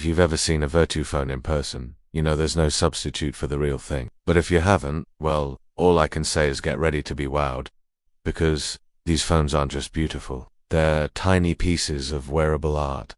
If you've ever seen a Vertu phone in person, you know there's no substitute for the real thing. But if you haven't, well, all I can say is get ready to be wowed. Because these phones aren't just beautiful, they're tiny pieces of wearable art.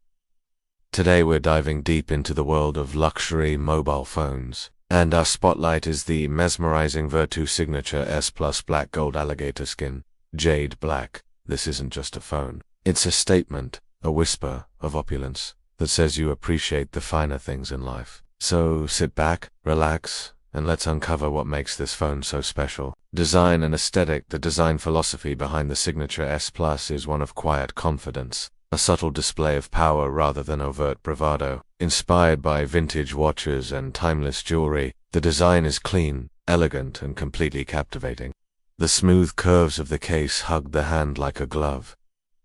Today we're diving deep into the world of luxury mobile phones, and our spotlight is the mesmerizing Vertu Signature S Plus Black Gold Alligator skin, Jade Black. This isn't just a phone. It's a statement, a whisper of opulence that says you appreciate the finer things in life. So sit back, relax, and let's uncover what makes this phone so special. Design and aesthetic. The design philosophy behind the Signature S Plus is one of quiet confidence, a subtle display of power rather than overt bravado. Inspired by vintage watches and timeless jewelry, the design is clean, elegant, and completely captivating. The smooth curves of the case hug the hand like a glove,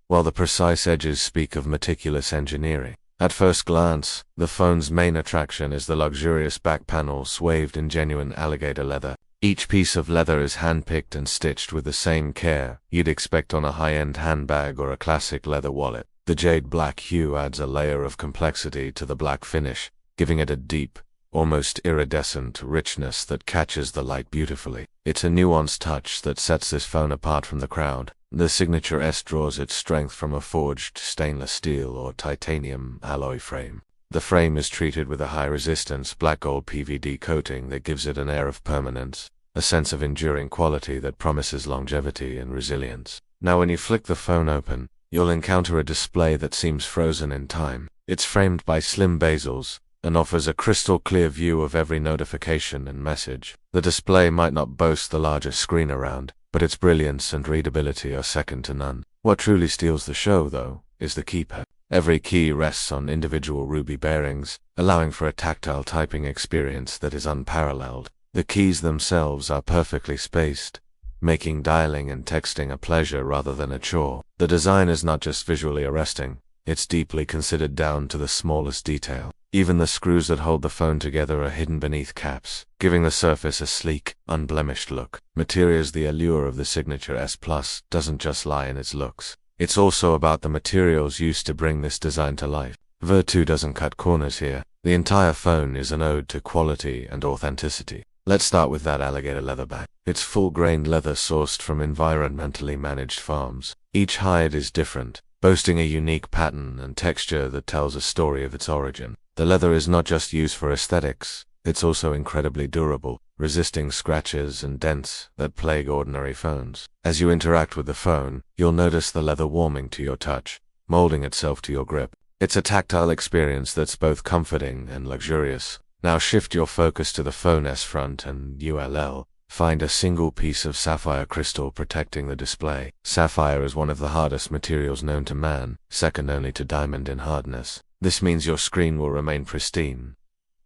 while the precise edges speak of meticulous engineering. At first glance, the phone's main attraction is the luxurious back panel swathed in genuine alligator leather. Each piece of leather is handpicked and stitched with the same care you'd expect on a high-end handbag or a classic leather wallet. The jade black hue adds a layer of complexity to the black finish, giving it a deep, almost iridescent richness that catches the light beautifully. It's a nuanced touch that sets this phone apart from the crowd. The Signature S draws its strength from a forged stainless steel or titanium alloy frame. The frame is treated with a high-resistance black gold PVD coating that gives it an air of permanence, a sense of enduring quality that promises longevity and resilience. Now when you flick the phone open, you'll encounter a display that seems frozen in time. It's framed by slim bezels and offers a crystal-clear view of every notification and message. The display might not boast the largest screen around, but its brilliance and readability are second to none. What truly steals the show, though, is the keypad. Every key rests on individual ruby bearings, allowing for a tactile typing experience that is unparalleled. The keys themselves are perfectly spaced, making dialing and texting a pleasure rather than a chore. The design is not just visually arresting, it's deeply considered down to the smallest detail. Even the screws that hold the phone together are hidden beneath caps, giving the surface a sleek, unblemished look. Materials. The allure of the Signature S Plus doesn't just lie in its looks. It's also about the materials used to bring this design to life. Vertu doesn't cut corners here. The entire phone is an ode to quality and authenticity. Let's start with that alligator leather back. It's full-grained leather sourced from environmentally managed farms. Each hide is different, boasting a unique pattern and texture that tells a story of its origin. The leather is not just used for aesthetics, it's also incredibly durable, resisting scratches and dents that plague ordinary phones. As you interact with the phone, you'll notice the leather warming to your touch, molding itself to your grip. It's a tactile experience that's both comforting and luxurious. Now shift your focus to the phone's front and ULL. Find a single piece of sapphire crystal protecting the display. Sapphire is one of the hardest materials known to man, second only to diamond in hardness. This means your screen will remain pristine,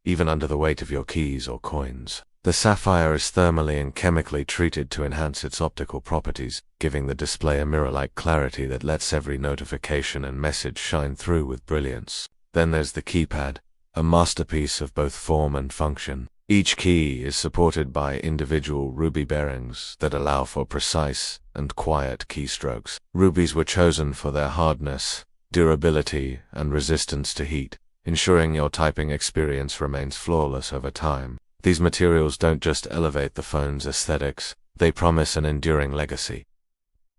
even under the weight of your keys or coins. The sapphire is thermally and chemically treated to enhance its optical properties, giving the display a mirror-like clarity that lets every notification and message shine through with brilliance. Then there's the keypad, a masterpiece of both form and function. Each key is supported by individual ruby bearings that allow for precise and quiet keystrokes. Rubies were chosen for their hardness, durability, and resistance to heat, ensuring your typing experience remains flawless over time. These materials don't just elevate the phone's aesthetics, they promise an enduring legacy.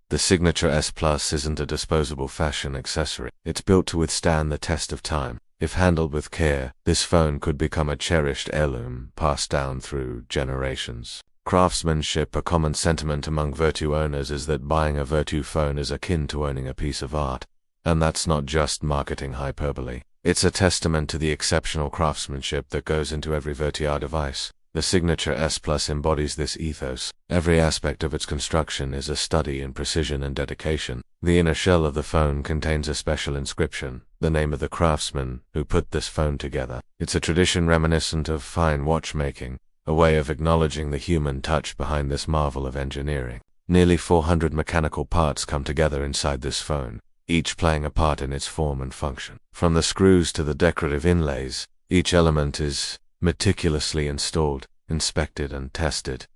The Signature S Plus isn't a disposable fashion accessory. It's built to withstand the test of time. If handled with care, this phone could become a cherished heirloom passed down through generations. Craftsmanship. A common sentiment among Vertu owners is that buying a Vertu phone is akin to owning a piece of art. And that's not just marketing hyperbole. It's a testament to the exceptional craftsmanship that goes into every Vertu device. The Signature S Plus embodies this ethos. Every aspect of its construction is a study in precision and dedication. The inner shell of the phone contains a special inscription, the name of the craftsman who put this phone together. It's a tradition reminiscent of fine watchmaking, a way of acknowledging the human touch behind this marvel of engineering. Nearly 400 mechanical parts come together inside this phone, each playing a part in its form and function. From the screws to the decorative inlays, each element is meticulously installed, inspected, and tested.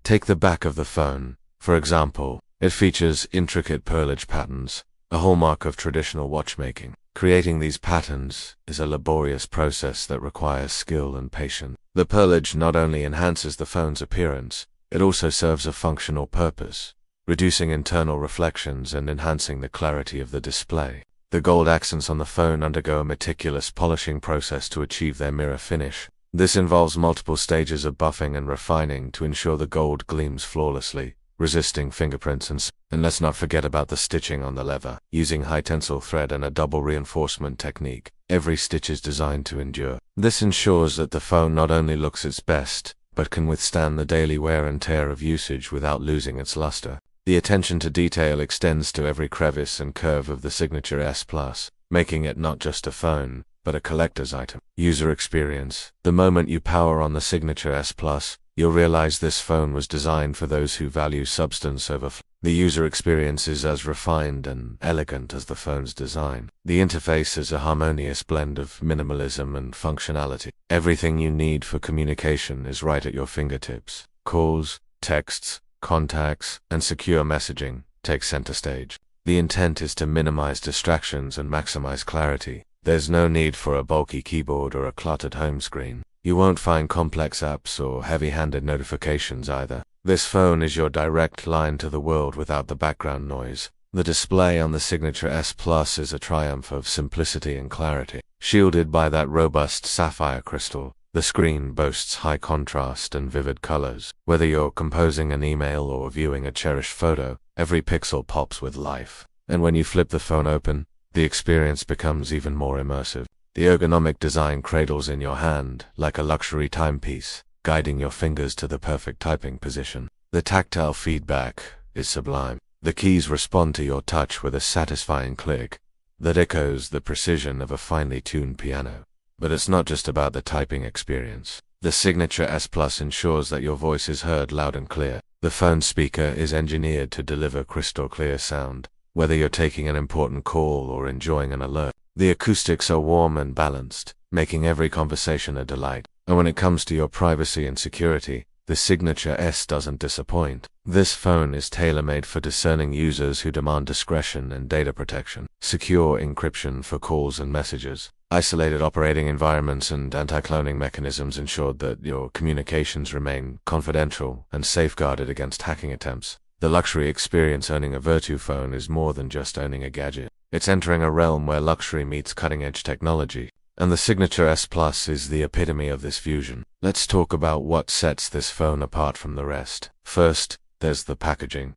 Take the back of the phone, for example. It features intricate pearlage patterns, a hallmark of traditional watchmaking. Creating these patterns is a laborious process that requires skill and patience. The perlage not only enhances the phone's appearance, it also serves a functional purpose, reducing internal reflections and enhancing the clarity of the display. The gold accents on the phone undergo a meticulous polishing process to achieve their mirror finish. This involves multiple stages of buffing and refining to ensure the gold gleams flawlessly, resisting fingerprints and let's not forget about the stitching on the leather. Using high tensile thread and a double reinforcement technique, every stitch is designed to endure. This ensures that the phone not only looks its best, but can withstand the daily wear and tear of usage without losing its luster. The attention to detail extends to every crevice and curve of the Signature S Plus, making it not just a phone, but a collector's item. User experience. The moment you power on the Signature S Plus, you'll realize this phone was designed for those who value substance over the user experience is as refined and elegant as the phone's design. The interface is a harmonious blend of minimalism and functionality. Everything you need for communication is right at your fingertips. Calls, texts, contacts, and secure messaging take center stage. The intent is to minimize distractions and maximize clarity. There's no need for a bulky keyboard or a cluttered home screen. You won't find complex apps or heavy-handed notifications either. This phone is your direct line to the world without the background noise. The display on the Signature S Plus is a triumph of simplicity and clarity. Shielded by that robust sapphire crystal, the screen boasts high contrast and vivid colors. Whether you're composing an email or viewing a cherished photo, every pixel pops with life. And when you flip the phone open, the experience becomes even more immersive. The ergonomic design cradles in your hand, like a luxury timepiece, guiding your fingers to the perfect typing position. The tactile feedback is sublime. The keys respond to your touch with a satisfying click that echoes the precision of a finely tuned piano. But it's not just about the typing experience. The Signature S Plus ensures that your voice is heard loud and clear. The phone speaker is engineered to deliver crystal clear sound, whether you're taking an important call or enjoying an alert. The acoustics are warm and balanced, making every conversation a delight. And when it comes to your privacy and security, the Signature S doesn't disappoint. This phone is tailor-made for discerning users who demand discretion and data protection. Secure encryption for calls and messages, isolated operating environments and anti-cloning mechanisms ensured that your communications remain confidential and safeguarded against hacking attempts. The luxury experience owning a Vertu phone is more than just owning a gadget. It's entering a realm where luxury meets cutting-edge technology, and the Signature S Plus is the epitome of this fusion. Let's talk about what sets this phone apart from the rest. First, there's the packaging.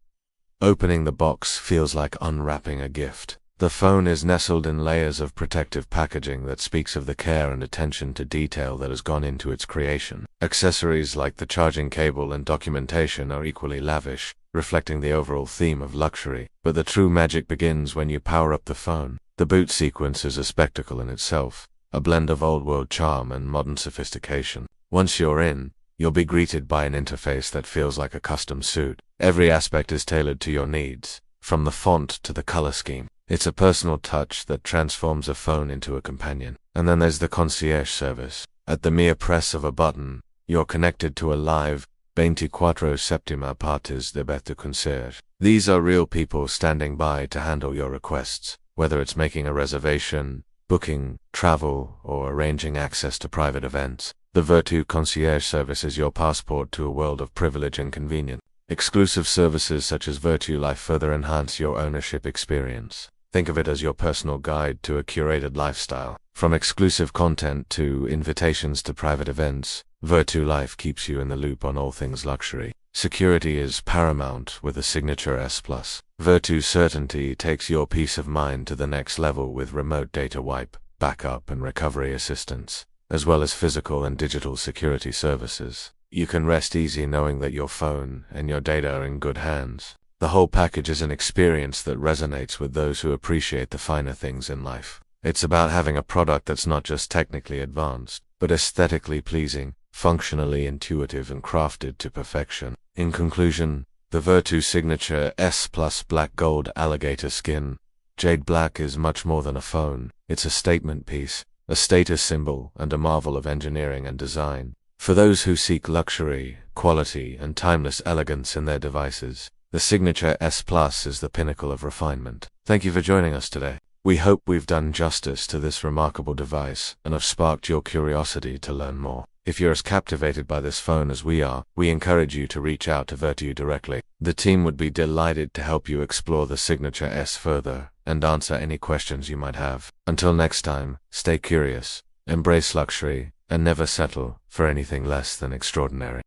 Opening the box feels like unwrapping a gift. The phone is nestled in layers of protective packaging that speaks of the care and attention to detail that has gone into its creation. Accessories like the charging cable and documentation are equally lavish, reflecting the overall theme of luxury. But the true magic begins when you power up the phone. The boot sequence is a spectacle in itself, a blend of old-world charm and modern sophistication. Once you're in, you'll be greeted by an interface that feels like a custom suit. Every aspect is tailored to your needs, from the font to the color scheme. It's a personal touch that transforms a phone into a companion. And then there's the Concierge service. At the mere press of a button, you're connected to a live 24/7 partes de Vertu Concierge. These are real people standing by to handle your requests, whether it's making a reservation, booking, travel, or arranging access to private events. The Vertu Concierge service is your passport to a world of privilege and convenience. Exclusive services such as Vertu Life further enhance your ownership experience. Think of it as your personal guide to a curated lifestyle. From exclusive content to invitations to private events, Vertu Life keeps you in the loop on all things luxury. Security is paramount with the Signature S Plus. Vertu Certainty takes your peace of mind to the next level with remote data wipe, backup and recovery assistance, as well as physical and digital security services. You can rest easy knowing that your phone and your data are in good hands. The whole package is an experience that resonates with those who appreciate the finer things in life. It's about having a product that's not just technically advanced, but aesthetically pleasing, functionally intuitive and crafted to perfection. In conclusion, the Vertu Signature S Plus Black Gold Alligator Skin Jade Black is much more than a phone. It's a statement piece, a status symbol, and a marvel of engineering and design. For those who seek luxury, quality, and timeless elegance in their devices, the Signature S Plus is the pinnacle of refinement. Thank you for joining us today. We hope we've done justice to this remarkable device and have sparked your curiosity to learn more. If you're as captivated by this phone as we are, we encourage you to reach out to Vertu directly. The team would be delighted to help you explore the Signature S further and answer any questions you might have. Until next time, stay curious, embrace luxury, and never settle for anything less than extraordinary.